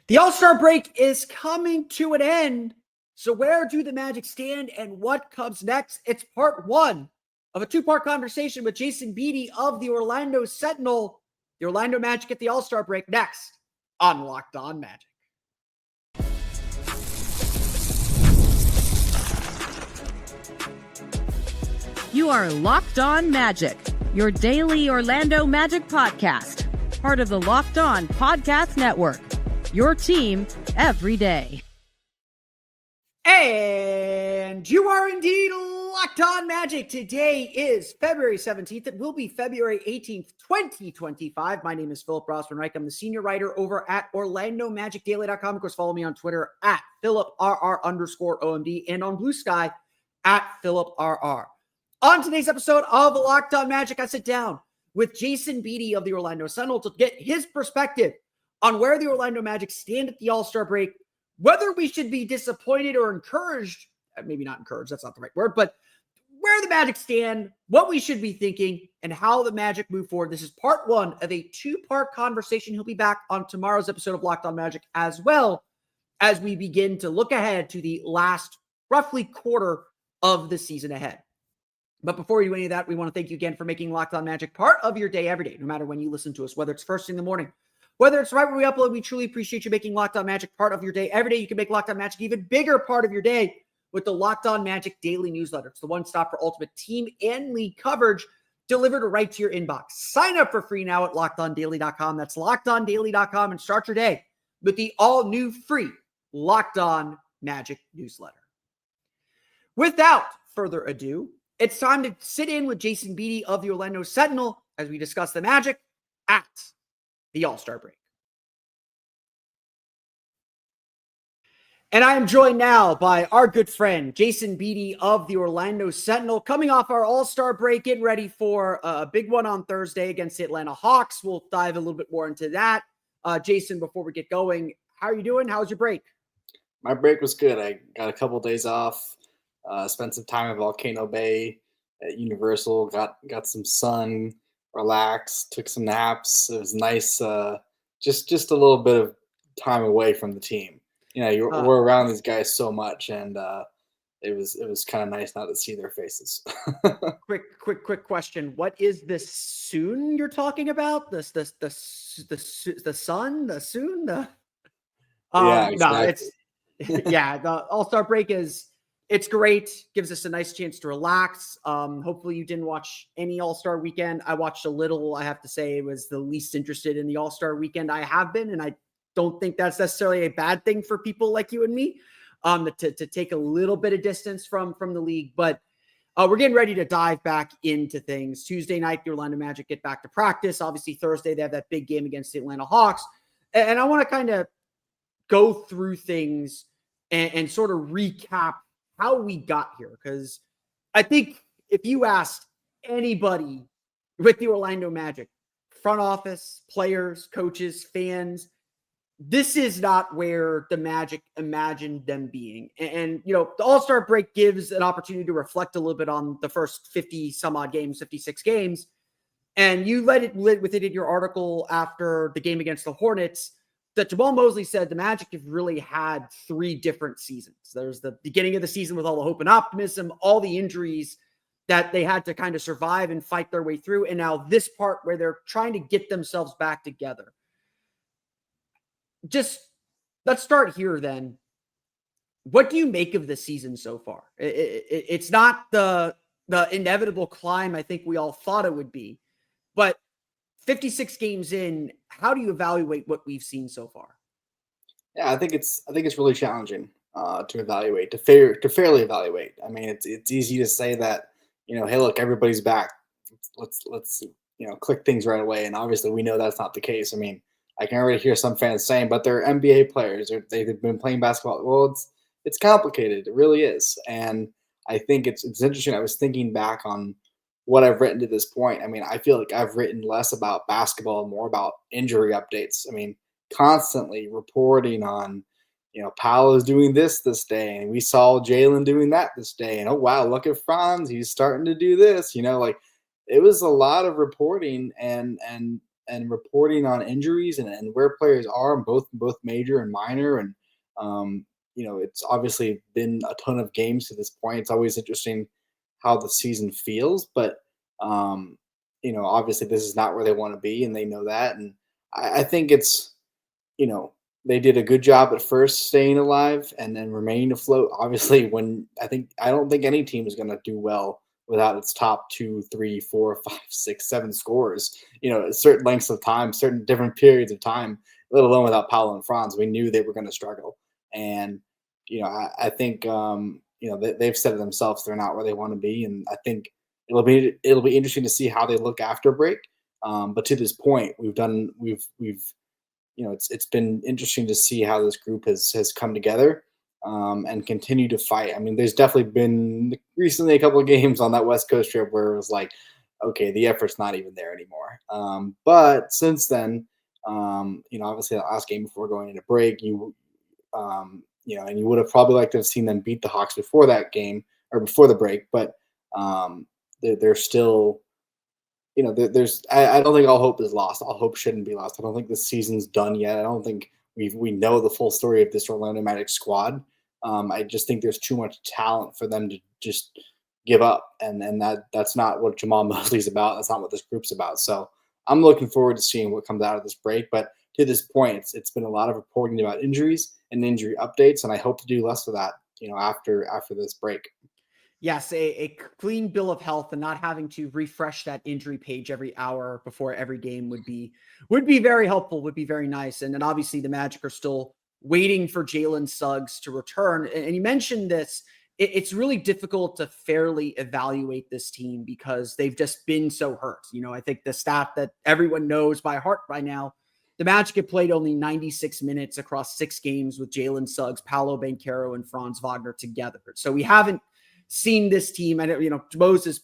The All-Star break is coming to an end. So where do the Magic stand and what comes next? It's part one of a two-part conversation with Jason Beede of the Orlando Sentinel. The Orlando Magic at the All-Star break next on Locked On Magic. You are Locked On Magic, your daily Orlando Magic podcast, part of the Locked On Podcast Network, your team every day. And you are indeed Locked On Magic. Today is February 17th. It will be February 18th, 2025. My name is Philip Rossman-Reich. I'm the senior writer over at OrlandoMagicDaily.com. Of course, follow me on Twitter at PhilipRR_OMD and on Blue Sky at PhilipRR. On today's episode of Locked On Magic, I sit down with Jason Beede of the Orlando Sentinel to get his perspective on where the Orlando Magic stand at the All-Star break, whether we should be disappointed or encouraged, maybe not encouraged, that's not the right word, but where the Magic stand, what we should be thinking, and how the Magic move forward. This is part one of a two-part conversation. He'll be back on tomorrow's episode of Locked On Magic as well as we begin to look ahead to the last roughly quarter of the season ahead. But before we do any of that, we want to thank you again for making Locked On Magic part of your day every day, no matter when you listen to us, whether it's first thing in the morning, whether it's right when we upload. We truly appreciate you making Locked On Magic part of your day every day. You can make Locked On Magic even bigger part of your day with the Locked On Magic daily newsletter. It's the one stop for ultimate team and league coverage delivered right to your inbox. Sign up for free now at LockedOnDaily.com. That's LockedOnDaily.com, and start your day with the all-new free Locked On Magic newsletter. Without further ado, it's time to sit in with Jason Beede of the Orlando Sentinel as we discuss the Magic at the All-Star break. And I am joined now by our good friend, Jason Beede of the Orlando Sentinel, coming off our All-Star break, getting ready for a big one on Thursday against the Atlanta Hawks. We'll dive a little bit more into that. Jason, before we get going, how are you doing? How's your break? My break was good. I got a couple of days off. Spent some time at Volcano Bay at Universal, got some sun, relaxed, took some naps. It was nice, just a little bit of time away from the team. You know, we're around these guys so much, and it was kind of nice not to see their faces. Quick question. What is this soon you're talking about? The sun, the soon, the yeah, exactly. No, it's the All-Star break it's great. Gives us a nice chance to relax. Hopefully you didn't watch any All-Star weekend. I watched a little. I have to say, it was the least interested in the All-Star weekend I have been, and I don't think that's necessarily a bad thing for people like you and me, to take a little bit of distance from the league. But we're getting ready to dive back into things. Tuesday night, the Orlando Magic get back to practice. Obviously, Thursday, they have that big game against the Atlanta Hawks. And I want to kind of go through things and sort of recap how we got here. Because I think if you asked anybody with the Orlando Magic, front office, players, coaches, fans, this is not where the Magic imagined them being. And you know, the All-Star break gives an opportunity to reflect a little bit on the first 50 some odd games, 56 games. And you lit with it in your article after the game against the Hornets that Jamal Mosley said the Magic have really had three different seasons. There's the beginning of the season with all the hope and optimism, all the injuries that they had to kind of survive and fight their way through. And now this part where they're trying to get themselves back together. Just let's start here then. What do you make of the season so far? It's not the inevitable climb I think we all thought it would be, but 56 games in, how do you evaluate what we've seen so far? Yeah, I think it's really challenging to evaluate, to fairly evaluate. I mean, it's easy to say that, you know, hey, look, everybody's back. Let's click things right away, and obviously we know that's not the case. I mean, I can already hear some fans saying, but they're NBA players. They've been playing basketball. Well, it's complicated. It really is, and I think it's interesting. I was thinking back on what I've written to this point. I mean, I feel like I've written less about basketball and more about injury updates. I mean, constantly reporting on, you know, Paolo's doing this day, and we saw Jalen doing that this day, and oh wow, look at Franz, he's starting to do this. You know, like it was a lot of reporting and and reporting on injuries and where players are, both major and minor. And it's obviously been a ton of games to this point. It's always interesting how the season feels, but obviously this is not where they want to be, and they know that. And I think it's, they did a good job at first staying alive and then remaining afloat. Obviously, I don't think any team is going to do well without its top 2, 3, 4, 5, 6, 7 scorers, at certain lengths of time, certain different periods of time, let alone without Paolo and Franz. We knew they were going to struggle. And, I think, they've said it themselves, they're not where they want to be. And I think it'll be interesting to see how they look after break. But to this point, it's been interesting to see how this group has come together and continue to fight. I mean, there's definitely been recently a couple of games on that West Coast trip where it was like, okay, the effort's not even there anymore. But since then, obviously the last game before going into break, and you would have probably liked to have seen them beat the Hawks before that game or before the break, but they're still. I don't think all hope is lost. All hope shouldn't be lost. I don't think the season's done yet. I don't think we know the full story of this Orlando Magic squad. I just think there's too much talent for them to just give up, and that's not what Jamal Mosley's about. That's not what this group's about. So I'm looking forward to seeing what comes out of this break. But to this point, it's been a lot of reporting about injuries and injury updates, and I hope to do less of that. After this break. Yes, a clean bill of health and not having to refresh that injury page every hour before every game would be very helpful, would be very nice. And then obviously the Magic are still waiting for Jalen Suggs to return. And you mentioned this, it's really difficult to fairly evaluate this team because they've just been so hurt. I think the stat that everyone knows by heart by now, the Magic have played only 96 minutes across 6 games with Jalen Suggs, Paolo Banchero, and Franz Wagner together. So we haven't seen this team, and Moses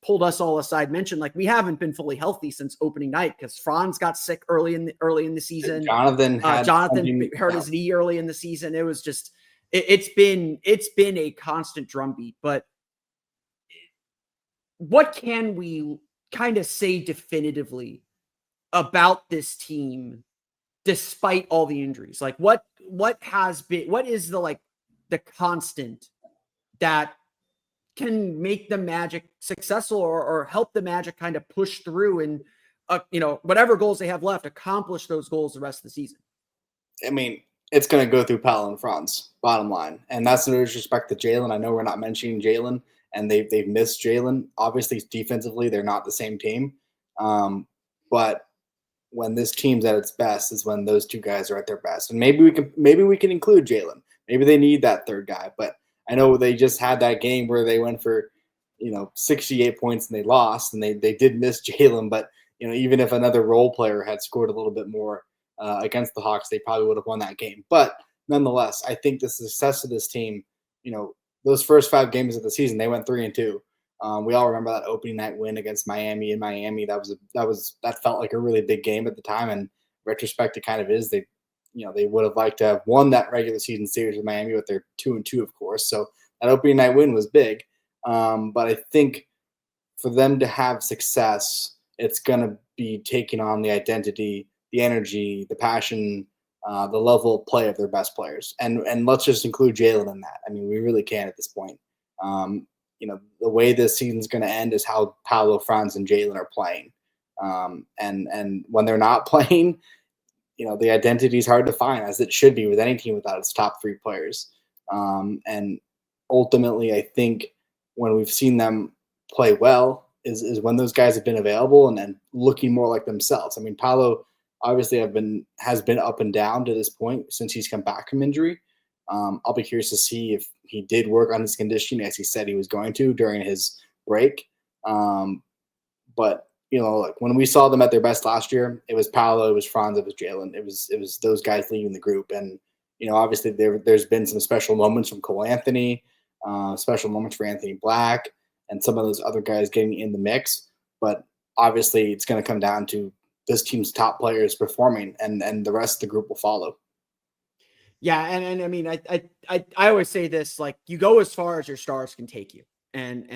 pulled us all aside, mentioned we haven't been fully healthy since opening night because Franz got sick early in the season. Jonathan hurt his knee early in the season. It was just it's been a constant drumbeat. But what can we kind of say definitively about this team despite all the injuries? What is the constant that can make the Magic successful or help the Magic kind of push through and, whatever goals they have left, accomplish those goals the rest of the season? I mean, it's going to go through Paolo and Franz, bottom line. And that's no disrespect to Jalen. I know we're not mentioning Jalen, and they've missed Jalen. Obviously, defensively, they're not the same team. But when this team's at its best is when those two guys are at their best. And maybe we can include Jalen. Maybe they need that third guy, but I know they just had that game where they went for, 68 points and they lost, and they did miss Jalen. But, even if another role player had scored a little bit more against the Hawks, they probably would have won that game. But nonetheless, I think the success of this team, those first 5 games of the season, they went 3-2. We all remember that opening night win against Miami in Miami. That felt like a really big game at the time. And retrospect, it kind of is. They would have liked to have won that regular season series with Miami, but they're 2-2, of course. So that opening night win was big. But I think for them to have success, it's going to be taking on the identity, the energy, the passion, the level of play of their best players. And let's just include Jalen in that. I mean, we really can at this point. The way this season's going to end is how Paolo, Franz, and Jalen are playing. And when they're not playing, the identity is hard to find, as it should be with any team without its top 3 players. And ultimately, I think when we've seen them play well is when those guys have been available and looking more like themselves. I mean, Paolo obviously has been up and down to this point since he's come back from injury. I'll be curious to see if he did work on his conditioning as he said he was going to during his break. But when we saw them at their best last year, it was Paolo, it was Franz, it was Jalen. It was those guys leading the group. And, obviously there's been some special moments from Cole Anthony, special moments for Anthony Black, and some of those other guys getting in the mix. But obviously it's going to come down to this team's top players performing, and the rest of the group will follow. Yeah. And I mean, I always say this, you go as far as your stars can take you. And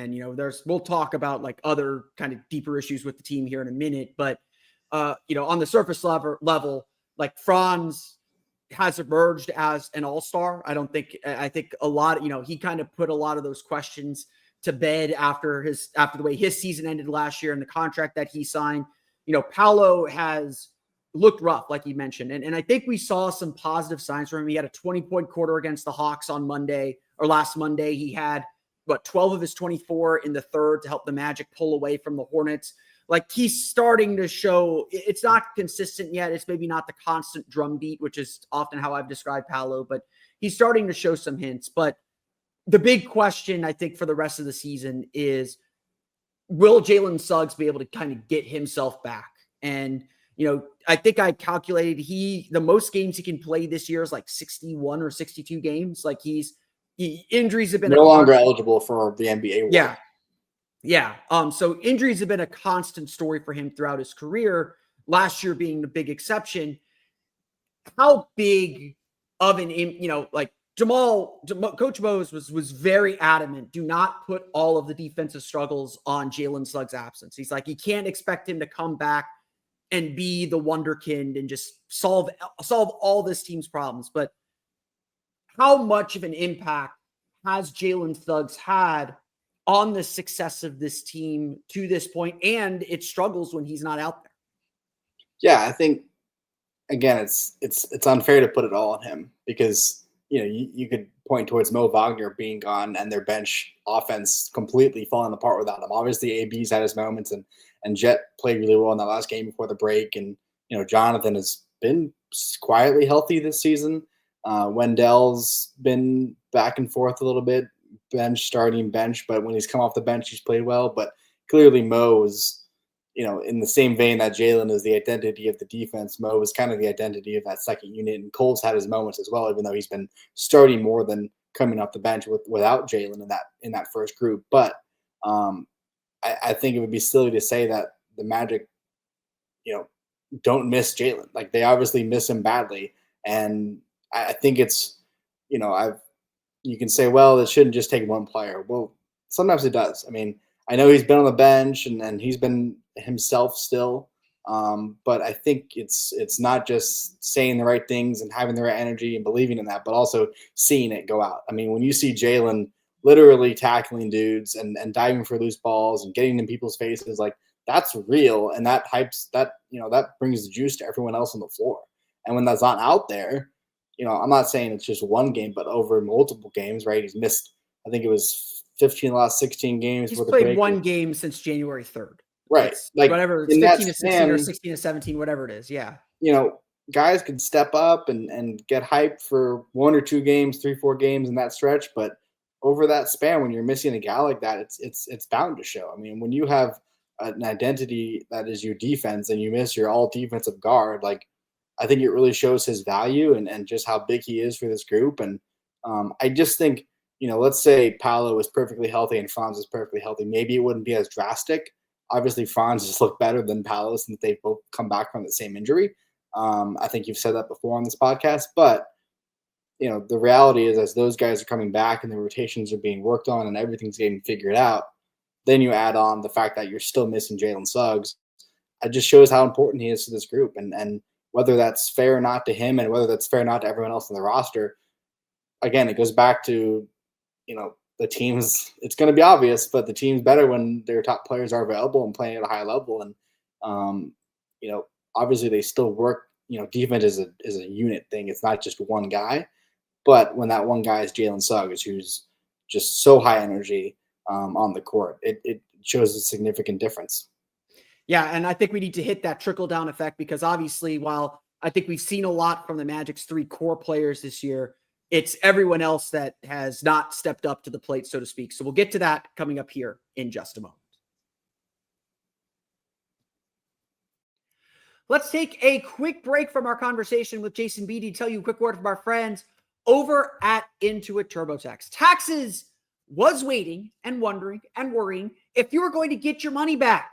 we'll talk about other kind of deeper issues with the team here in a minute, but on the surface level, like Franz has emerged as an all-star. I think a lot, he kind of put a lot of those questions to bed after the way his season ended last year and the contract that he signed. Paolo has looked rough, like you mentioned. And I think we saw some positive signs from him. He had a 20-point quarter against the Hawks on last Monday. He had 12 of his 24 in the third to help the Magic pull away from the Hornets. Like, he's starting to show, it's not consistent yet. It's maybe not the constant drumbeat, which is often how I've described Paolo, but he's starting to show some hints. But the big question, I think, for the rest of the season is, will Jalen Suggs be able to kind of get himself back? And, I think I calculated the most games he can play this year is like 61 or 62 games. Like, injuries have been no longer eligible for the NBA award. Yeah. Yeah. So injuries have been a constant story for him throughout his career, last year being the big exception. How big of Coach Mose was very adamant. Do not put all of the defensive struggles on Jalen Suggs' absence. He's like, you can't expect him to come back and be the wonderkind and just solve all this team's problems. But how much of an impact has Jalen Suggs had on the success of this team to this point and its struggles when he's not out there? Yeah, I think, again, it's unfair to put it all on him because, you could point towards Mo Wagner being gone and their bench offense completely falling apart without him. Obviously, AB's had his moments, and Jet played really well in that last game before the break. And, Jonathan has been quietly healthy this season. Wendell's been back and forth a little bit, starting bench, but when he's come off the bench, he's played well. But clearly Mo is, in the same vein that Jalen is the identity of the defense, Mo is kind of the identity of that second unit. And Cole's had his moments as well, even though he's been starting more than coming off the bench without Jalen in that first group. But I think it would be silly to say that the Magic, don't miss Jalen. Like, they obviously miss him badly. And I think it's, you can say, well, it shouldn't just take one player. Well, sometimes it does. I mean, I know he's been on the bench and he's been himself still. But I think it's not just saying the right things and having the right energy and believing in that, but also seeing it go out. I mean, when you see Jalen literally tackling dudes and diving for loose balls and getting in people's faces, like, that's real. And that that brings the juice to everyone else on the floor. And when that's not out there, I'm not saying it's just one game, but over multiple games, right? He's missed, I think it was 15 last 16 games. He's played one game since January 3rd. Right. It's whatever, it's 15 to 16 or 16 to 17, whatever it is. Yeah. Guys can step up and get hyped for 1 or 2 games, 3-4 games in that stretch. But over that span, when you're missing a guy like that, it's bound to show. I mean, when you have an identity that is your defense and you miss your all defensive guard, like, I think it really shows his value and just how big he is for this group. And I just think, let's say Paolo is perfectly healthy and Franz is perfectly healthy. Maybe it wouldn't be as drastic. Obviously, Franz has looked better than Paolo since they've both come back from the same injury. I think you've said that before on this podcast. But, the reality is, as those guys are coming back and the rotations are being worked on and everything's getting figured out, then you add on the fact that you're still missing Jalen Suggs. It just shows how important he is to this group. And whether that's fair or not to him and whether that's fair or not to everyone else on the roster, again, it goes back to, the teams. It's going to be obvious, but the team's better when their top players are available and playing at a high level. And, obviously they still work, defense is a unit thing. It's not just one guy, but when that one guy is Jalen Suggs, who's just so high energy on the court, it shows a significant difference. Yeah, and I think we need to hit that trickle-down effect because obviously, while I think we've seen a lot from the Magic's 3 core players this year, it's everyone else that has not stepped up to the plate, so to speak. So we'll get to that coming up here in just a moment. Let's take a quick break from our conversation with Jason Beede to tell you a quick word from our friends over at Intuit TurboTax. Taxes was waiting and wondering and worrying if you were going to get your money back.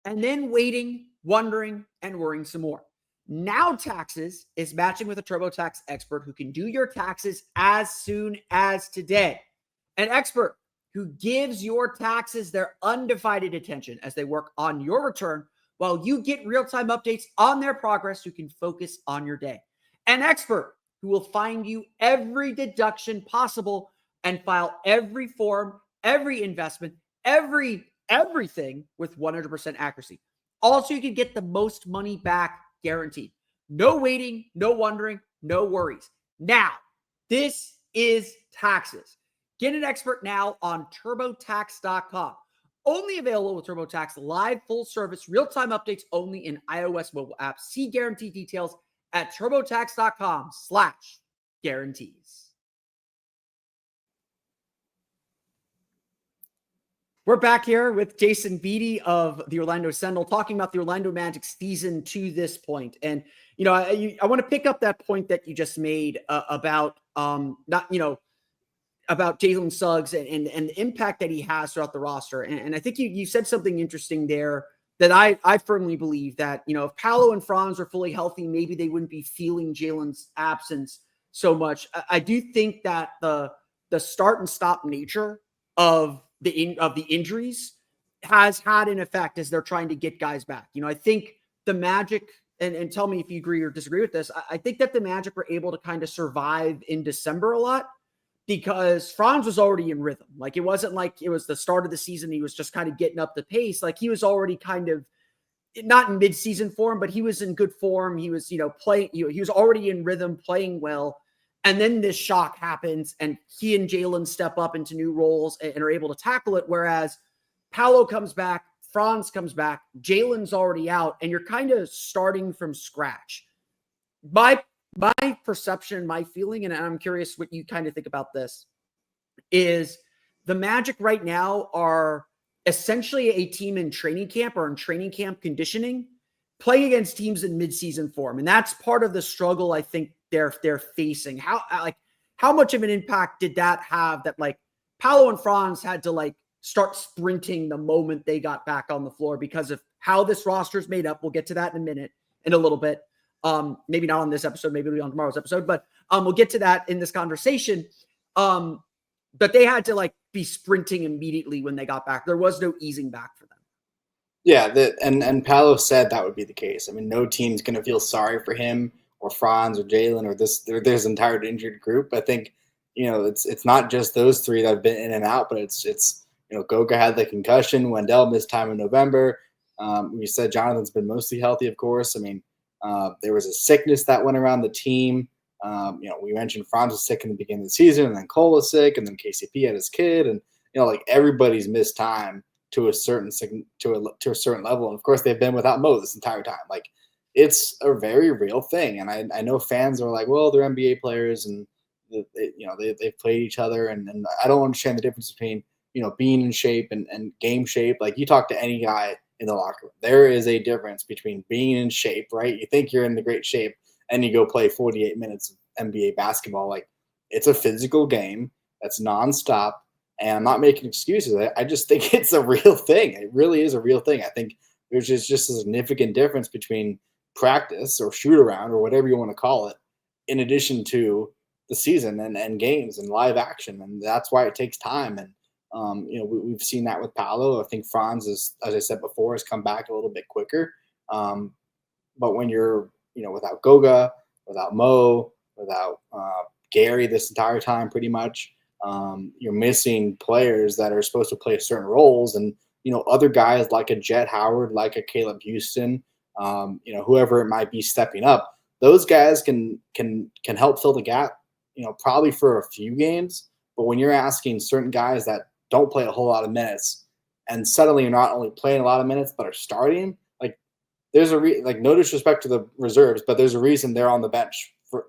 And then waiting, wondering, and worrying some more. Now Taxes is matching with a TurboTax expert who can do your taxes as soon as today. An expert who gives your taxes their undivided attention as they work on your return while you get real-time updates on their progress. You can focus on your day. An expert who will find you every deduction possible and file every form, every investment, everything with 100% accuracy. Also, you can get the most money back guaranteed. No waiting, no wondering, no worries. Now, this is taxes. Get an expert now on TurboTax.com. Only available with TurboTax live, full service, real-time updates only in iOS mobile apps. See guarantee details at TurboTax.com/guarantees. We're back here with Jason Beede of the Orlando Sentinel talking about the Orlando Magic season to this point. And, I want to pick up that point that you just made about about Jalen Suggs and the impact that he has throughout the roster. And I think you said something interesting there that I firmly believe that, if Paolo and Franz are fully healthy, maybe they wouldn't be feeling Jalen's absence so much. I do think that the start and stop nature of the injuries has had an effect as they're trying to get guys back. I think the Magic, and tell me if you agree or disagree with this, I think that the Magic were able to kind of survive in December a lot because Franz was already in rhythm. Like, it wasn't like it was the start of the season. He was just kind of getting up the pace. Like, he was already kind of not in mid-season form, but he was in good form. He was, playing, he was already in rhythm, playing well. And then this shock happens and he and Jalen step up into new roles and are able to tackle it. Whereas Paolo comes back, Franz comes back, Jalen's already out, and you're kind of starting from scratch. My perception, my feeling, and I'm curious what you kind of think about this, is the Magic right now are essentially a team in training camp or in training camp conditioning, playing against teams in midseason form. And that's part of the struggle I think they're facing. How much of an impact did that have that Paolo and Franz had to start sprinting the moment they got back on the floor because of how this roster is made up? We'll get to that in a little bit. Maybe not on this episode, maybe it'll be on tomorrow's episode, but we'll get to that in this conversation. But they had to be sprinting immediately when they got back. There was no easing back for them. Yeah, and Paolo said that would be the case. I mean, no team's going to feel sorry for him or Franz or Jalen or this entire injured group. I think, it's not just those three that have been in and out, but it's Goga had the concussion. Wendell missed time in November. We said Jonathan's been mostly healthy, of course. I mean, there was a sickness that went around the team. We mentioned Franz was sick in the beginning of the season, and then Cole was sick, and then KCP had his kid, and everybody's missed time to a certain level. And of course, they've been without Mo this entire time. It's a very real thing. And I know fans are like, well, they're NBA players and they've played each other. And I don't understand the difference between, being in shape and game shape. You talk to any guy in the locker room, there is a difference between being in shape, right? You think you're in the great shape and you go play 48 minutes of NBA basketball. It's a physical game that's nonstop. And I'm not making excuses. I just think it's a real thing. It really is a real thing. I think there's just a significant difference between practice or shoot around or whatever you want to call it, in addition to the season and games and live action. And that's why it takes time. And, we've seen that with Paolo. I think Franz, as I said before, has come back a little bit quicker. But when you're, without Goga, without Mo, without Gary this entire time pretty much, you're missing players that are supposed to play certain roles. And, other guys like a Jet Howard, like a Caleb Houston, whoever it might be stepping up, those guys can help fill the gap, probably for a few games. But when you're asking certain guys that don't play a whole lot of minutes and suddenly you're not only playing a lot of minutes, but are starting, there's no disrespect to the reserves, but there's a reason they're on the bench for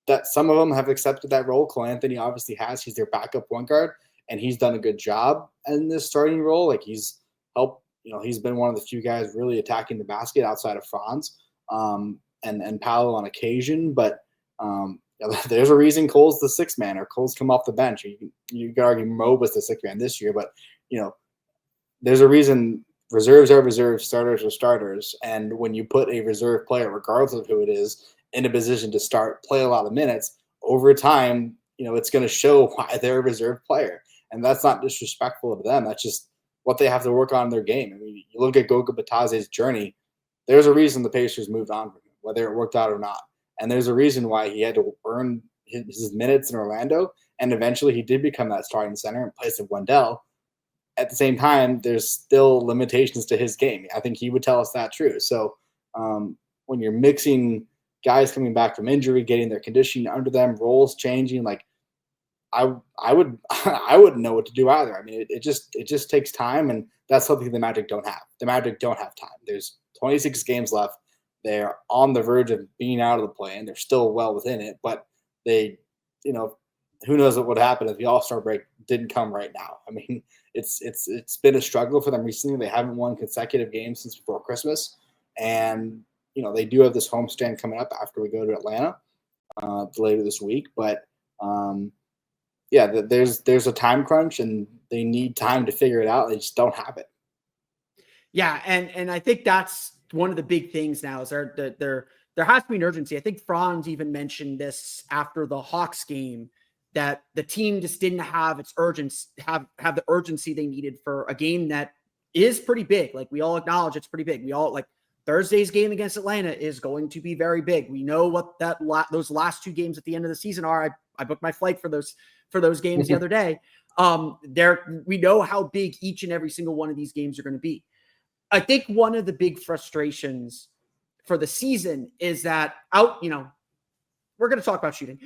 that. Some of them have accepted that role. Cole Anthony obviously has. He's their backup point guard, and he's done a good job in this starting role. He's helped, he's been one of the few guys really attacking the basket outside of Franz and Paolo on occasion. But there's a reason Cole's the sixth man or Cole's come off the bench. You could argue Mo was the sixth man this year, but, there's a reason reserves are reserves, starters are starters. And when you put a reserve player, regardless of who it is, in a position to play a lot of minutes, over time, it's going to show why they're a reserve player. And that's not disrespectful of them. That's just what they have to work on in their game. I mean, you look at Goga Batase's journey, there's a reason the Pacers moved on from him, whether it worked out or not. And there's a reason why he had to earn his minutes in Orlando, and eventually he did become that starting center in place of Wendell. At the same time, there's still limitations to his game. I think he would tell us that true. So when you're mixing guys coming back from injury, getting their conditioning under them, roles changing, like I wouldn't know what to do either. I mean, it just takes time, and that's something the Magic don't have. The Magic don't have time. There's 26 games left. They're on the verge of being out of the play, and they're still well within it. But they, who knows what would happen if the All-Star break didn't come right now. I mean, it's been a struggle for them recently. They haven't won consecutive games since before Christmas, and they do have this homestand coming up after we go to Atlanta later this week. But there's a time crunch, and they need time to figure it out. They just don't have it. Yeah, and I think that's one of the big things now is there has to be an urgency. I think Franz even mentioned this after the Hawks game, that the team just didn't have its have the urgency they needed for a game that is pretty big. Like, we all acknowledge it's pretty big. We all, like, Thursday's game against Atlanta is going to be very big. We know what those last two games at the end of the season are. I booked my flight for those games the other day. We know how big each and every single one of these games are going to be. I think one of the big frustrations for the season is that we're going to talk about shooting.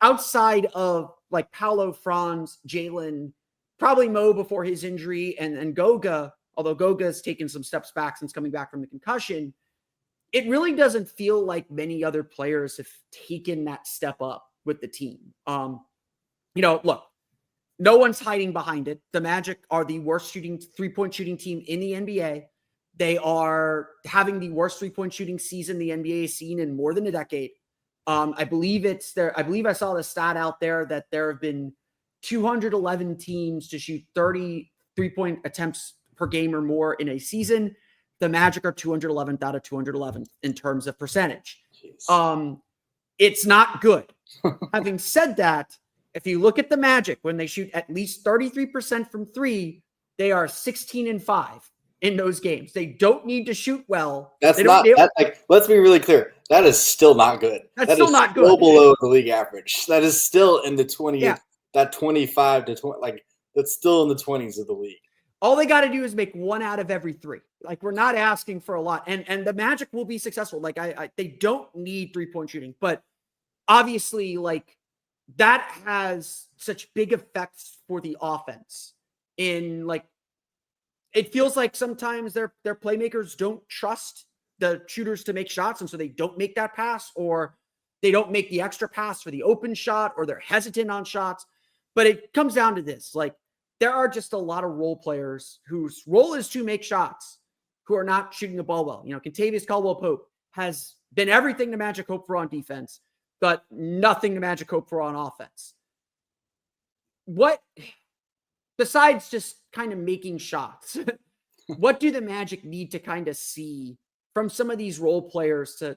Outside of like Paolo, Franz, Jalen, probably Mo before his injury, and Goga, although Goga's taken some steps back since coming back from the concussion, it really doesn't feel like many other players have taken that step up with the team. Look, no one's hiding behind it. The Magic are the worst three-point shooting team in the NBA. They are having the worst three-point shooting season the NBA has seen in more than a decade. I believe I saw the stat out there that there have been 211 teams to shoot 30 three-point attempts per game or more in a season. The Magic are 211th out of 211 in terms of percentage. It's not good. Having said that, if you look at the Magic, when they shoot at least 33% from three, they are 16-5 in those games. They don't need to shoot well. Let's be really clear. That is still not good. That's still not good. Still below the league average. That is still in the 20. Yeah. That 25 to 20, that's still in the 20s of the league. All they got to do is make one out of every three. Like, we're not asking for a lot, and the Magic will be successful. Like, they don't need 3-point shooting, but obviously, like, that has such big effects for the offense. It feels like sometimes their playmakers don't trust the shooters to make shots, and so they don't make that pass, or they don't make the extra pass for the open shot, or they're hesitant on shots. But it comes down to this: like, there are just a lot of role players whose role is to make shots who are not shooting the ball well. Kentavious Caldwell-Pope has been everything the Magic hope for on defense, but nothing the Magic hope for on offense. What, besides just kind of making shots, what do the Magic need to kind of see from some of these role players to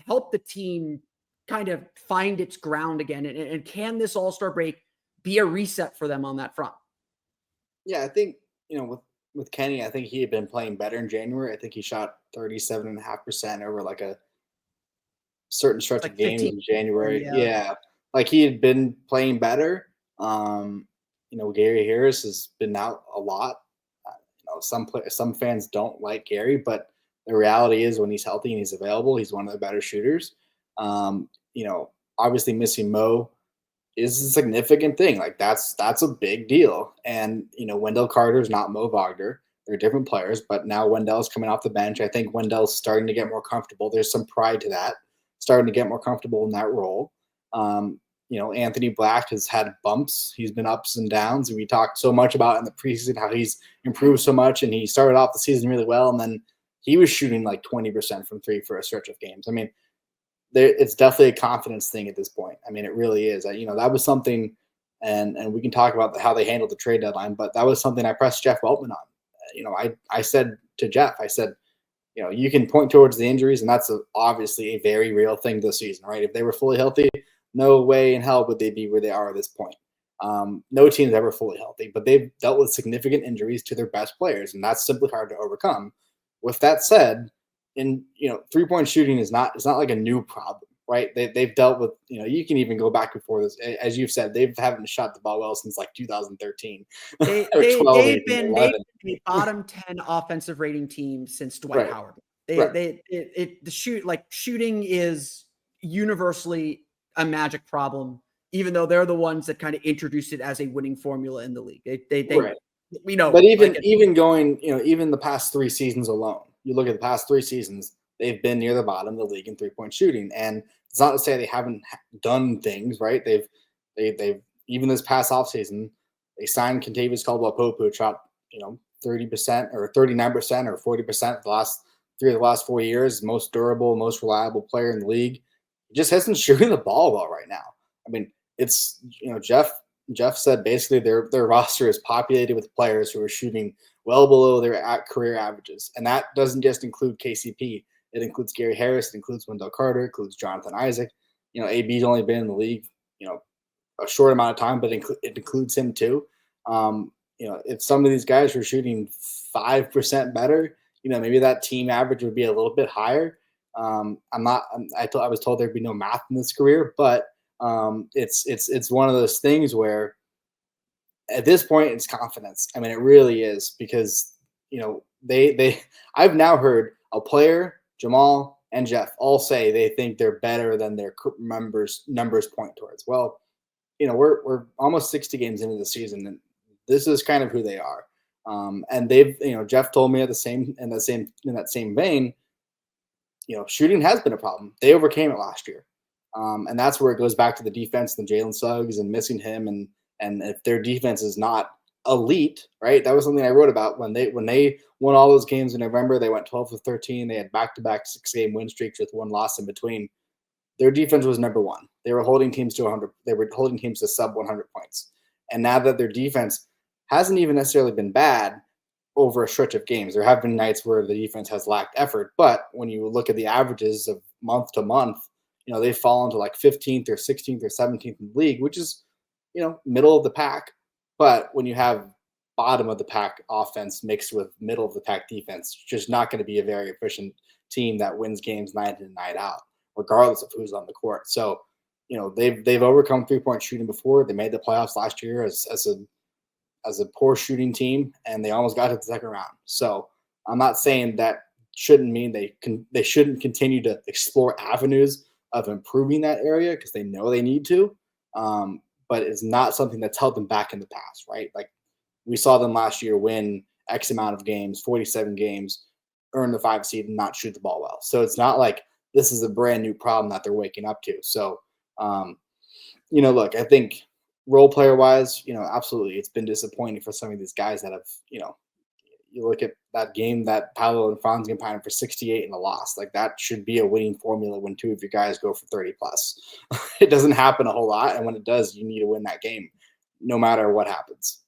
help the team kind of find its ground again? And can this All-Star break be a reset for them on that front? Yeah, I think, with Kenny, I think he had been playing better in January. I think he shot 37.5% over like a certain stretch of games in January. Yeah. Like, he had been playing better. Gary Harris has been out a lot. Some fans don't like Gary, but the reality is when he's healthy and he's available, he's one of the better shooters. Obviously missing Mo is a significant thing. Like, that's a big deal. And, Wendell Carter is not Mo Wagner. They're different players, but now Wendell's coming off the bench. I think Wendell's starting to get more comfortable. There's some pride to that, starting to get more comfortable in that role. Anthony Black has had bumps. He's been ups and downs. We talked so much about in the preseason how he's improved so much, and he started off the season really well, and then he was shooting like 20% from three for a stretch of games. I mean, it's definitely a confidence thing at this point. I mean, it really is. That was something, and we can talk about how they handled the trade deadline, but that was something I pressed Jeff Weltman on. I said to Jeff, you can point towards the injuries, and that's obviously a very real thing this season, right? If they were fully healthy, no way in hell would they be where they are at this point. No team's ever fully healthy, but they've dealt with significant injuries to their best players, and that's simply hard to overcome. With that said, 3-point shooting is not like a new problem, right? They've dealt with, you can even go back before this, as you've said, they haven't shot the ball well since like 2013 or 12, They've even been 11. a bottom 10 offensive rating team since Dwight Right, Howard. right, Shooting is universally a Magic problem, even though they're the ones that kind of introduced it as a winning formula in the league. right. We know, But like even going, even the past 3 seasons alone, you look at the past 3 seasons, they've been near the bottom of the league in 3-point shooting. And it's not to say they haven't done things, right? They've even this past offseason, they signed Kentavious Caldwell-Pope, who shot, 30% or 39% or 40% the last 4 years, most durable, most reliable player in the league. He just hasn't shooting the ball well right now. I mean, it's, Jeff said basically their roster is populated with players who are shooting well below their career averages. And that doesn't just include KCP. It includes Gary Harris, it includes Wendell Carter, it includes Jonathan Isaac. AB's only been in the league, a short amount of time, but it includes him too. If some of these guys were shooting 5% better, maybe that team average would be a little bit higher. I was told there'd be no math in this career, but it's one of those things where at this point it's confidence. I mean, it really is, because I've now heard a player, Jamal and Jeff, all say they think they're better than their numbers point towards. Well, we're almost 60 games into the season, and this is kind of who they are. And they've, Jeff told me in that same vein, shooting has been a problem. They overcame it last year. And that's where it goes back to the defense and Jalen Suggs and missing him. And if their defense is not elite, right? That was something I wrote about when they won all those games in November. They went 12-13. They had back-to-back 6-game win streaks with one loss in between. Their defense was number one. They were holding teams to 100. They were holding teams to sub 100 points. And now that their defense hasn't even necessarily been bad over a stretch of games, there have been nights where the defense has lacked effort. But when you look at the averages of month to month, they've fallen to like 15th or 16th or 17th in the league, which is, middle of the pack. But when you have bottom of the pack offense mixed with middle of the pack defense, it's just not going to be a very efficient team that wins games night in and night out, regardless of who's on the court. So, they've overcome 3-point shooting before. They made the playoffs last year as a poor shooting team, and they almost got to the second round. So I'm not saying that shouldn't mean they shouldn't continue to explore avenues of improving that area, because they know they need to. But it's not something that's held them back in the past, right? Like, we saw them last year win X amount of games, 47 games, earn the 5 seed, and not shoot the ball well. So it's not like this is a brand new problem that they're waking up to. So, look, I think role player wise, absolutely, it's been disappointing for some of these guys that have, you look at that game that Paolo and Franz combined for 68 and a loss. Like, that should be a winning formula when two of your guys go for 30 plus. It doesn't happen a whole lot. And when it does, you need to win that game no matter what happens.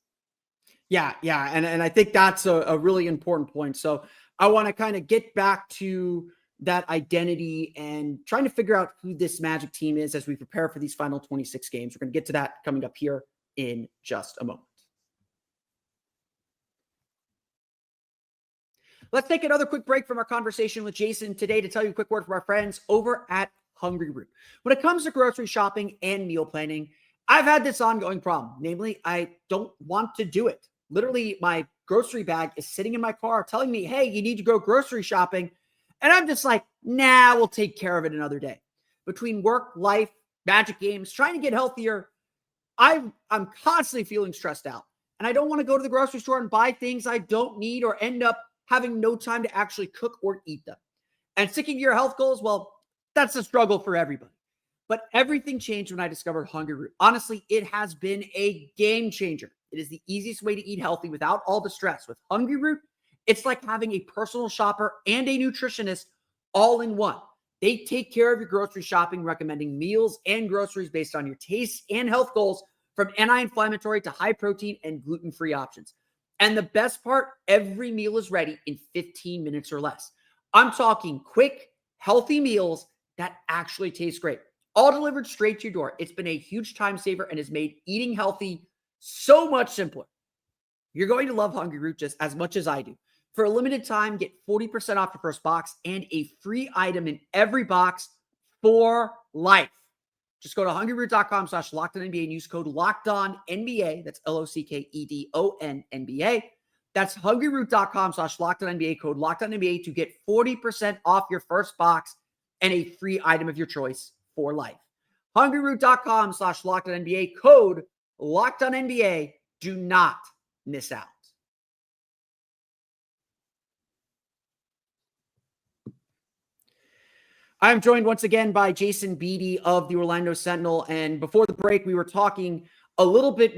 Yeah. And I think that's a really important point. So I want to kind of get back to that identity and trying to figure out who this Magic team is as we prepare for these final 26 games. We're going to get to that coming up here in just a moment. Let's take another quick break from our conversation with Jason today to tell you a quick word from our friends over at Hungry Root. When it comes to grocery shopping and meal planning, I've had this ongoing problem. Namely, I don't want to do it. Literally, my grocery bag is sitting in my car telling me, hey, you need to go grocery shopping. And I'm just like, nah, we'll take care of it another day. Between work, life, Magic games, trying to get healthier, I'm constantly feeling stressed out. And I don't want to go to the grocery store and buy things I don't need or end up having no time to actually cook or eat them. And sticking to your health goals, well, that's a struggle for everybody. But everything changed when I discovered Hungry Root. Honestly, it has been a game changer. It is the easiest way to eat healthy without all the stress. With Hungry Root, it's like having a personal shopper and a nutritionist all in one. They take care of your grocery shopping, recommending meals and groceries based on your tastes and health goals, from anti-inflammatory to high protein and gluten-free options. And the best part, every meal is ready in 15 minutes or less. I'm talking quick, healthy meals that actually taste great. all delivered straight to your door. It's been a huge time saver and has made eating healthy so much simpler. You're going to love Hungry Root just as much as I do. For a limited time, get 40% off your first box and a free item in every box for life. Just go to hungryroot.com/LockedOnNBA and use code LockedOnNBA. That's LOCKEDONNBA. That's hungryroot.com/LockedOnNBA, code LockedOnNBA to get 40% off your first box and a free item of your choice for life. hungryroot.com/LockedOnNBA, code LockedOnNBA. Do not miss out. I'm joined once again by Jason Beede of the Orlando Sentinel. And before the break, we were talking a little bit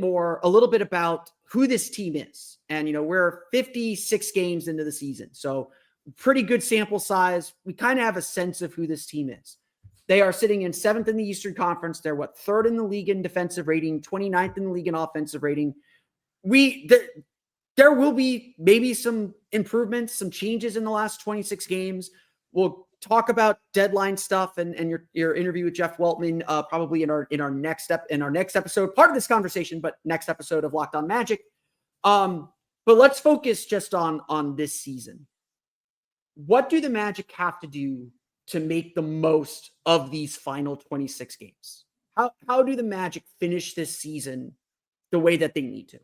about who this team is. And, we're 56 games into the season. So pretty good sample size. We kind of have a sense of who this team is. They are sitting in 7th in the Eastern Conference. They're 3rd in the league in defensive rating, 29th in the league in offensive rating. There will be maybe some improvements, some changes in the last 26 games. We'll talk about deadline stuff and your interview with Jeff Weltman probably in our next episode, part of this conversation, but next episode of Locked On Magic. But let's focus just on this season. What do the Magic have to do to make the most of these final 26 games? How do the Magic finish this season the way that they need to?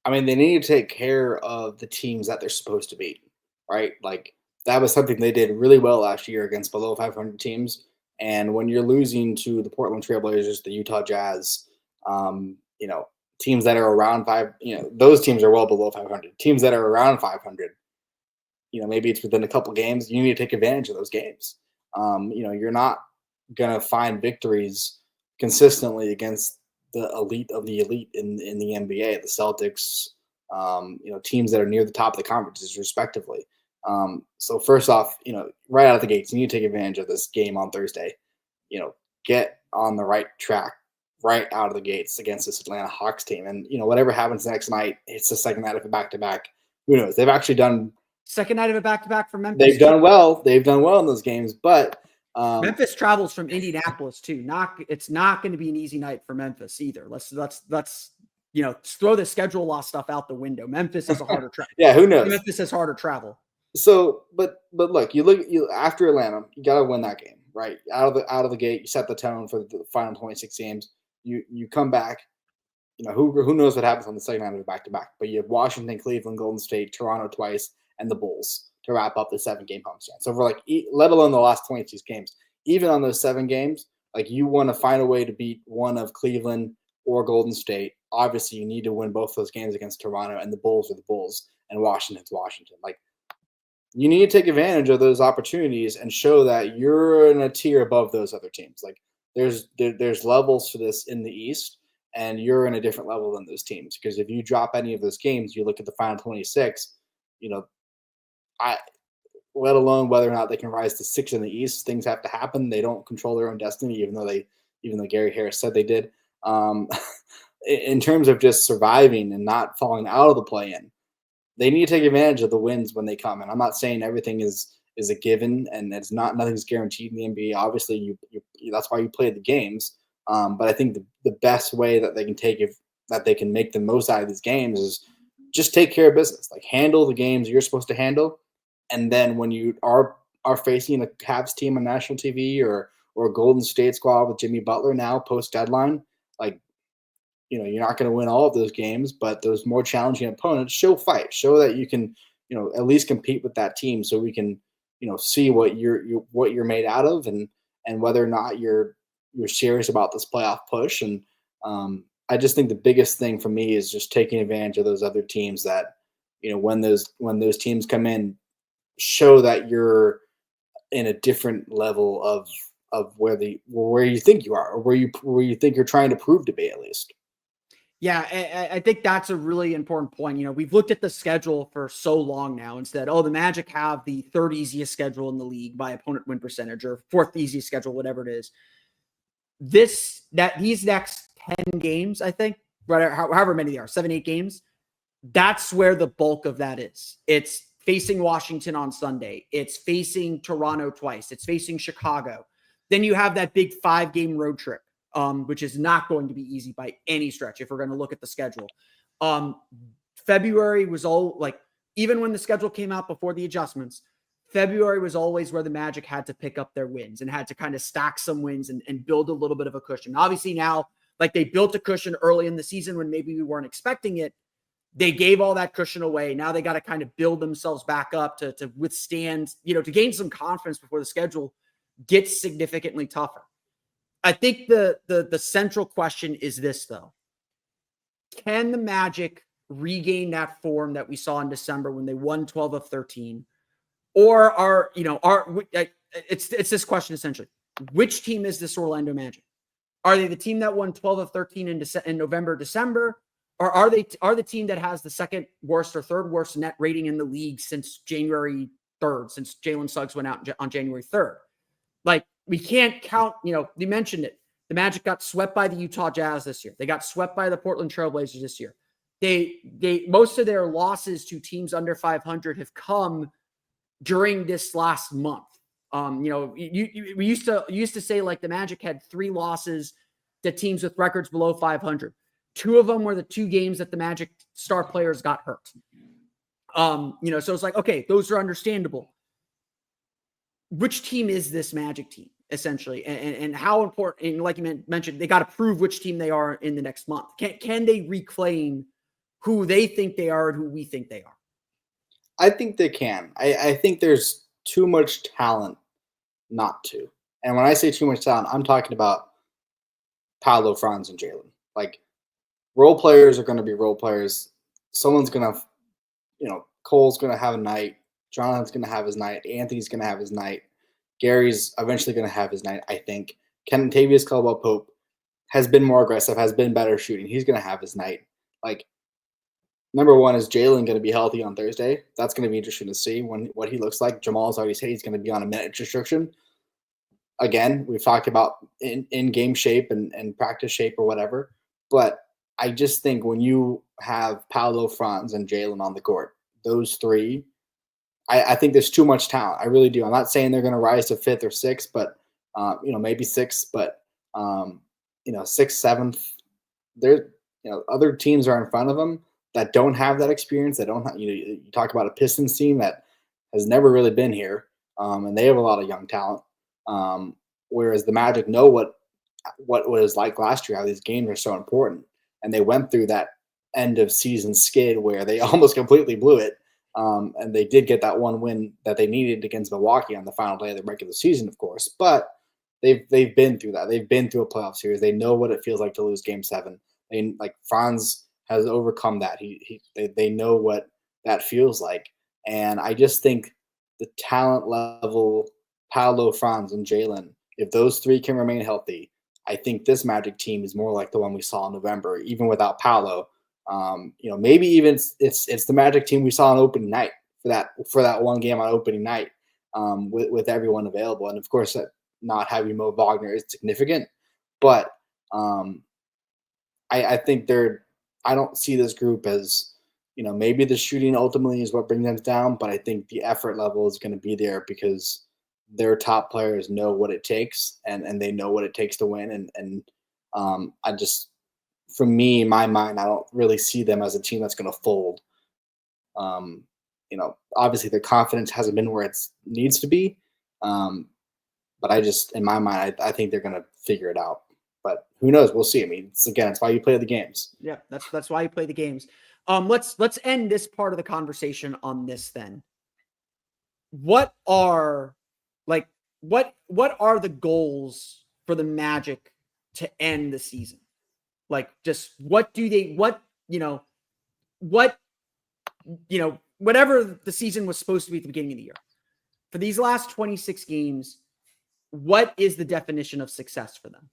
I mean, they need to take care of the teams that they're supposed to beat, right? Like, that was something they did really well last year against below 500 teams. And when you're losing to the Portland Trailblazers, the Utah Jazz, teams that are around those teams are well below 500. Teams that are around 500, maybe it's within a couple games. You need to take advantage of those games. You're not going to find victories consistently against the elite of the elite in the NBA, the Celtics, teams that are near the top of the conferences, respectively. So first off, right out of the gates, you need to take advantage of this game on Thursday. Get on the right track right out of the gates against this Atlanta Hawks team. And, whatever happens next night, it's the second night of a back-to-back. Who knows? They've actually done second night of a back-to-back for Memphis. They've done well. They've done well in those games, but Memphis travels from Indianapolis too. It's not going to be an easy night for Memphis either. Let's throw the schedule loss stuff out the window. Memphis has a harder travel. Yeah, who knows? Memphis has harder travel. So, but look, you after Atlanta, you got to win that game, right? Out of the gate, you set the tone for the final 26 games. You come back. Who knows what happens on the second night of the back-to-back? But you have Washington, Cleveland, Golden State, Toronto twice, and the Bulls to wrap up the 7-game homestand. So for let alone the last 26 games, even on those 7 games, you want to find a way to beat one of Cleveland or Golden State. Obviously, you need to win both those games against Toronto, and the Bulls are the Bulls, and Washington's Washington. You need to take advantage of those opportunities and show that you're in a tier above those other teams. There's levels to this in the East, and you're in a different level than those teams. Because if you drop any of those games, you look at the final 26, let alone whether or not they can rise to 6 in the East, things have to happen. They don't control their own destiny, even though Gary Harris said they did. In terms of just surviving and not falling out of the play-in, they need to take advantage of the wins when they come. And I'm not saying everything is a given and nothing's guaranteed in the NBA. Obviously, you that's why you play the games. But I think the best way that they can that they can make the most out of these games is just take care of business. Handle the games you're supposed to handle. And then when you are facing a Cavs team on national TV or a Golden State squad with Jimmy Butler now post deadline, you're not going to win all of those games, but those more challenging opponents, show that you can, at least compete with that team, so we can, see what you're made out of, and whether or not you're serious about this playoff push. And I just think the biggest thing for me is just taking advantage of those other teams that, when those teams come in, show that you're in a different level of where you think you are, or where you think you're trying to prove to be, at least. Yeah, I think that's a really important point. We've looked at the schedule for so long now and said, the Magic have the 3rd easiest schedule in the league by opponent win percentage, or 4th easiest schedule, whatever it is. These next 10 games, I think, right, however many they are, 7, 8 games, that's where the bulk of that is. It's facing Washington on Sunday. It's facing Toronto twice. It's facing Chicago. Then you have that big 5-game road trip, which is not going to be easy by any stretch if we're going to look at the schedule. February was all like, even when the schedule came out before the adjustments, February was always where the Magic had to pick up their wins and had to kind of stack some wins and build a little bit of a cushion. Obviously now, like, they built a cushion early in the season when maybe we weren't expecting it. They gave all that cushion away. Now they got to kind of build themselves back up to withstand, to gain some confidence before the schedule gets significantly tougher. I think the central question is this, though. Can the Magic regain that form that we saw in December when they won 12 of 13? Or it's this question essentially. Which team is this Orlando Magic? Are they the team that won 12 of 13 in November, December? Or are the team that has the second worst or third worst net rating in the league since January 3rd, since Jalen Suggs went out on January 3rd? Like, we can't count, they mentioned it. The Magic got swept by the Utah Jazz this year. They got swept by the Portland Trailblazers this year. They most of their losses to teams under 500 have come during this last month. We used to say, like, the Magic had 3 losses to teams with records below 500. 2 of them were the 2 games that the Magic star players got hurt. So it's like, okay, those are understandable. Which team is this Magic team, essentially? And how important, and like you mentioned, they got to prove which team they are in the next month. Can they reclaim who they think they are and who we think they are? I think they can. I think there's too much talent not to. And when I say too much talent, I'm talking about Paolo, Franz, and Jalen. Like, role players are going to be role players. Someone's going to, Cole's going to have a night. Jonathan's going to have his night. Anthony's going to have his night. Gary's eventually going to have his night, I think. Kentavious Caldwell-Pope has been more aggressive, has been better shooting. He's going to have his night. Like, number one, is Jalen going to be healthy on Thursday? That's going to be interesting to see what he looks like. Jamal's already said he's going to be on a minute restriction. Again, we've talked about in-game shape and practice shape or whatever. But I just think when you have Paolo, Franz, and Jalen on the court, those 3, I think there's too much talent. I really do. I'm not saying they're going to rise to 5th or 6th, but maybe 6th, but 6th, 7th. There, other teams are in front of them that don't have that experience. That don't have, you talk about a Pistons team that has never really been here, and they have a lot of young talent. Whereas the Magic know what it was like last year, how these games are so important, and they went through that end of season skid where they almost completely blew it. And they did get that one win that they needed against Milwaukee on the final day of the regular season, of course. But they've been through that. They've been through a playoff series. They know what it feels like to lose Game 7. Franz has overcome that. They know what that feels like. And I just think the talent level, Paolo, Franz, and Jalen, if those 3 can remain healthy, I think this Magic team is more like the one we saw in November, even without Paolo. Maybe even it's the Magic team we saw on opening night for that one game on opening night, with everyone available. And of course, that not having Mo Wagner is significant, but I think I don't see this group as, maybe the shooting ultimately is what brings them down, but I think the effort level is going to be there because their top players know what it takes and they know what it takes to win. I just, for me, in my mind, I don't really see them as a team that's going to fold. Obviously their confidence hasn't been where it needs to be. But I just, in my mind, I think they're going to figure it out. But who knows? We'll see. I mean, it's why you play the games. Yeah, that's why you play the games. Let's end this part of the conversation on this then. What are the goals for the Magic to end the season? Like, just whatever the season was supposed to be at the beginning of the year. For these last 26 games, what is the definition of success for them?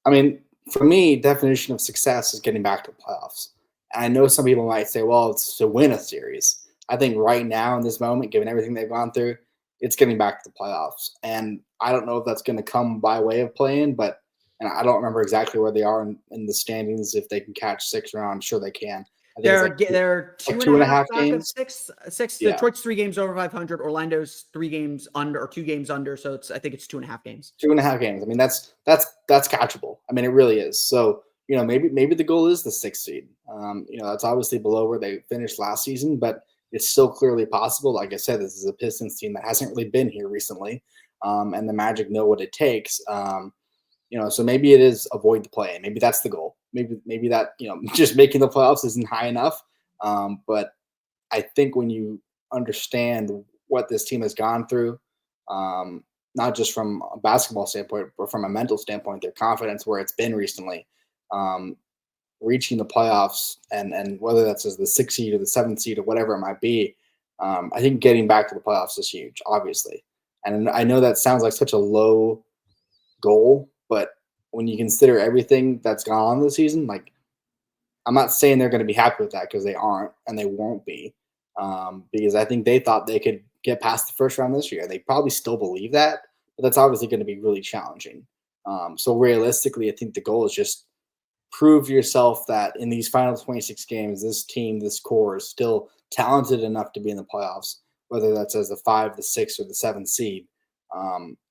I mean, for me, definition of success is getting back to the playoffs. And I know some people might say, well, it's to win a series. I think right now in this moment, given everything they've gone through, it's getting back to the playoffs. And I don't know if that's going to come by way of playing, and I don't remember exactly where they are in the standings. If they can catch 6 rounds, I'm sure they can. I think it's like They're like 2.5 2.5 back of games. six. Yeah. Detroit's 3 games over 500. Orlando's 3 games under or 2 games under. So I think it's 2.5 games. 2.5 games. I mean, that's catchable. I mean, it really is. So, maybe the goal is the 6th seed. That's obviously below where they finished last season, but it's still clearly possible. Like I said, this is a Pistons team that hasn't really been here recently, and the Magic know what it takes. So maybe it is avoid the play. Maybe that's the goal. Maybe that just making the playoffs isn't high enough. But I think when you understand what this team has gone through, not just from a basketball standpoint, but from a mental standpoint, their confidence where it's been recently, reaching the playoffs and whether that's as the 6th seed or the 7th seed or whatever it might be, I think getting back to the playoffs is huge, obviously. And I know that sounds like such a low goal, but when you consider everything that's gone on this season, like I'm not saying they're going to be happy with that because they aren't and they won't be, because I think they thought they could get past the first round this year. They probably still believe that, but that's obviously going to be really challenging. So realistically, I think the goal is just prove yourself that in these final 26 games, this team, this core is still talented enough to be in the playoffs, whether that's as the 5, the 6, or the 7th seed, and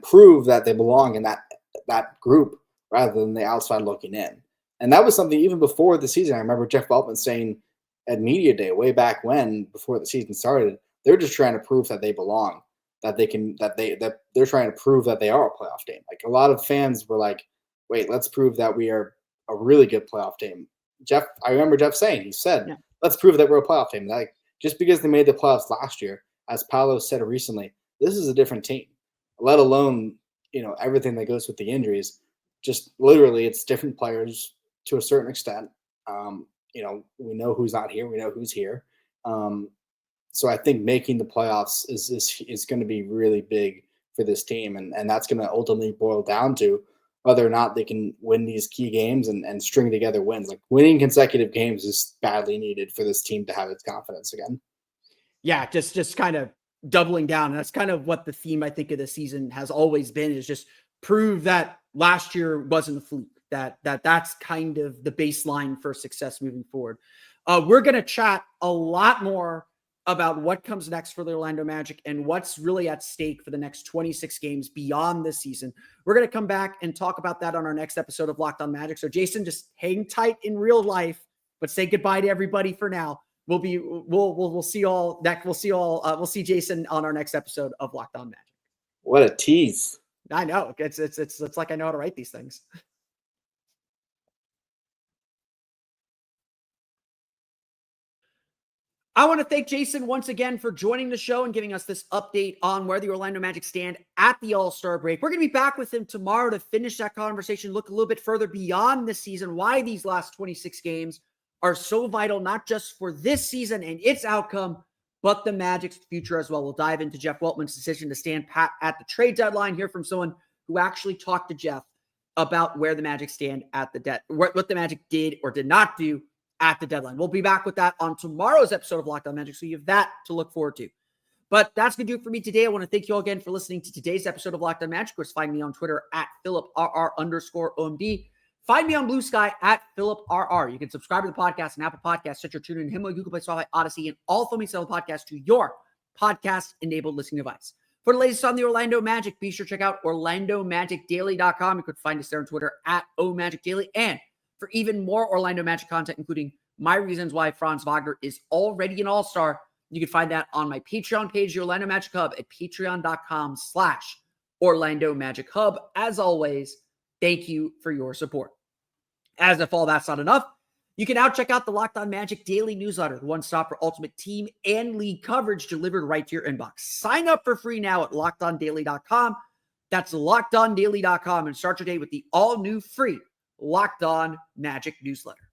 prove that they belong in that group rather than the outside looking in. And that was something even before the season. I remember Jeff Weltman saying at Media Day way back when, before the season started, they're just trying to prove that they belong, that they're trying to prove that they are a playoff team. Like a lot of fans were like, wait, let's prove that we are a really good playoff team. I remember Jeff saying, he said, yeah, let's prove that we're a playoff team. Like just because they made the playoffs last year, as Paolo said recently, this is a different team, let alone, everything that goes with the injuries. Just literally it's different players to a certain extent. We know who's not here. We know who's here. So I think making the playoffs is going to be really big for this team. And that's going to ultimately boil down to whether or not they can win these key games and string together wins. Like winning consecutive games is badly needed for this team to have its confidence again. Yeah, just kind of doubling down. And that's kind of what the theme, I think, of the season has always been, is just prove that last year wasn't a fluke, that's kind of the baseline for success moving forward. We're going to chat a lot more about what comes next for the Orlando Magic and what's really at stake for the next 26 games beyond this season. We're going to come back and talk about that on our next episode of Locked On Magic. So Jason, just hang tight in real life, but say goodbye to everybody for now. We'll see Jason on our next episode of Locked On Magic. What a tease. I know. It's like I know how to write these things. I want to thank Jason once again for joining the show and giving us this update on where the Orlando Magic stand at the All-Star break. We're going to be back with him tomorrow to finish that conversation, look a little bit further beyond the season, why these last 26 games are so vital, not just for this season and its outcome, but the Magic's future as well. We'll dive into Jeff Weltman's decision to stand pat at the trade deadline, hear from someone who actually talked to Jeff about where the Magic stand at what the Magic did or did not do at the deadline. We'll be back with that on tomorrow's episode of Locked On Magic, so you have that to look forward to. But that's going to do it for me today. I want to thank you all again for listening to today's episode of Locked On Magic. Of course, find me on Twitter at PhilipRR_OMD. Find me on Blue Sky at PhilipRR. You can subscribe to the podcast on Apple Podcasts, Stitcher, TuneIn, Himalaya, Google Play, Spotify, Odyssey, and all filming style podcasts to your podcast-enabled listening device. For the latest on the Orlando Magic, be sure to check out OrlandoMagicDaily.com. You could find us there on Twitter at OMagicDaily. And for even more Orlando Magic content, including my reasons why Franz Wagner is already an all-star, you can find that on my Patreon page, the Orlando Magic Hub, at patreon.com/Orlando Magic Hub. As always, thank you for your support. As if all that's not enough, you can now check out the Locked On Magic Daily Newsletter, the one-stop for ultimate team and league coverage delivered right to your inbox. Sign up for free now at LockedOnDaily.com. That's LockedOnDaily.com, and start your day with the all-new free Locked On Magic newsletter.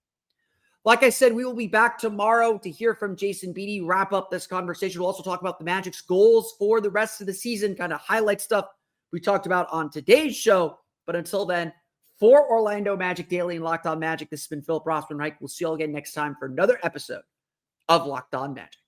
Like I said, we will be back tomorrow to hear from Jason Beede, wrap up this conversation. We'll also talk about the Magic's goals for the rest of the season, kind of highlight stuff we talked about on today's show. But until then, for Orlando Magic Daily and Locked On Magic, this has been Philip Rossman-Reich. We'll see you all again next time for another episode of Locked On Magic.